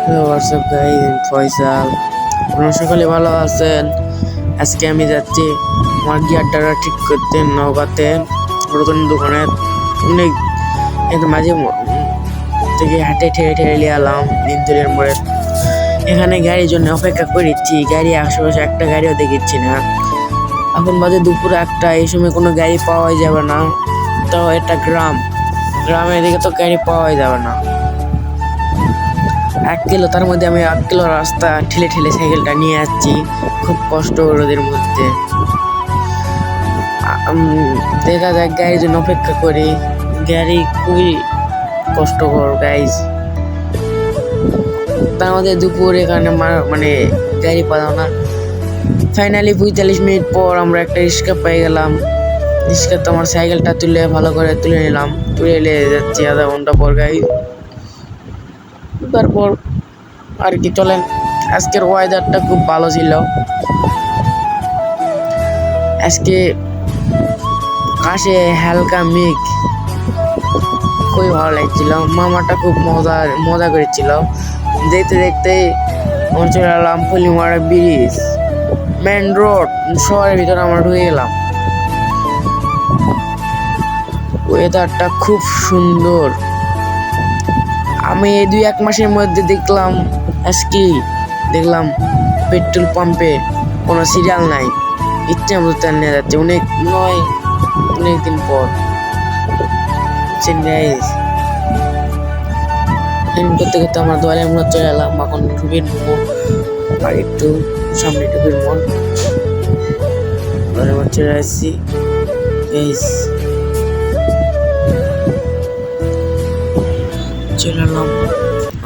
Hello WhatsApp guys, Faisal. আপনারা সকলে ভালো আছেন? আজকে আমি যাচ্ছি আমার গিয়ারটা ঠিক করতে নওগাঁতে নতুন দোকানে। অনেক মাঝে থেকে হাঁটে ঠেলে ঠেলে নিয়ে এলাম দিনদুলের মোড়ে। এখানে গাড়ির জন্য অপেক্ষা করেছি, গাড়ি আশেপাশে একটা গাড়িও দেখেছি না। এখন বাজে দুপুর একটা, এই সময় কোনো গাড়ি পাওয়াই যাবে না। তো এটা গ্রামের দিকে তো গাড়ি পাওয়াই যাবে না। 1 কিলো, তার মধ্যে আমি 8 কিলো রাস্তা ঠেলে ঠেলে সাইকেলটা নিয়ে যাচ্ছি, খুব কষ্ট রোদের মধ্যে। দেখা যাক, গাড়ির জন্য অপেক্ষা করি। গাড়ি খুবই কষ্টকর গাইজ। তার মধ্যে দুপুর এখানে মানে গাড়ি পাওয়া না। ফাইনালি 45 মিনিট পর আমরা একটা রিক্সা পেয়ে গেলাম। রিক্সাতে আমার সাইকেলটা ভালো করে তুলে নিলাম, তুলে নিয়ে যাচ্ছি আধা ঘন্টা পর গাইজ। তারপর আর কি, চলেন। আজকের ওয়েদারটা খুব ভালো ছিল। আজকে আকাশে হালকা মেঘ, খুবই ভালো লাগছিল। মামাটা খুব মজা করেছিল। দেখতে দেখতে আমরা চলে এলাম পলিমারা ব্রিজ, মেন রোড, শহরের ভিতরে আমরা ঢুকে গেলাম। ওয়েদারটা খুব সুন্দর। আমি এই 2-1 মাসের মধ্যে দেখলাম পেট্রোল পাম্পে কোনো সিরিয়াল নাই, ইচ্ছে মতো তেল নিয়ে যাচ্ছে। অনেকদিন পর করতে করতে আমরা দোয়ালের মোড় চলে এলাম। এখন রুবির মোড়, আর একটু সামনে রুবির মোড়, দোয়ালের মোড় চলে আসছি। চলে এলাম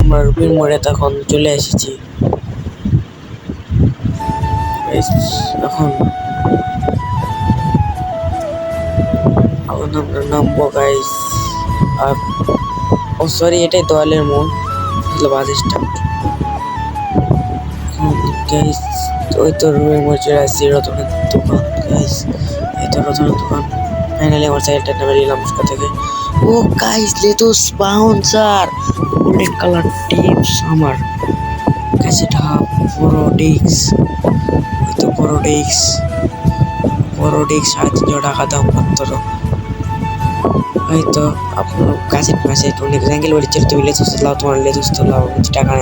আমরা রুবির মোড়ে, তখন চলে এসেছি। এখন আমরা নামবো গাইস। আর সরি, এটাই দোয়ালের মোড়, বাস স্ট্যান্ড। গাইস ওই তো রুবির মোড়ে চলে আসছি, রতনের দোকান গাইস। এই তো রতনের দোকান। ফাইনালি আমার সাইকেলটা নেমে নিলাম উস্কা থেকে। ও গাইস, লেটুস বাউন্সার, গোল্ডেন কালার টিপস আমার কাছে। বড় ডিস্ক, ওই তো বড় ডিস্ক 350 টাকা দাম মাত্র। হয়তো আপনার কাছে অনেক অ্যাঙ্গেল বাড়ি চলতে হলে তোমার লেতুস তো লাভ টাকা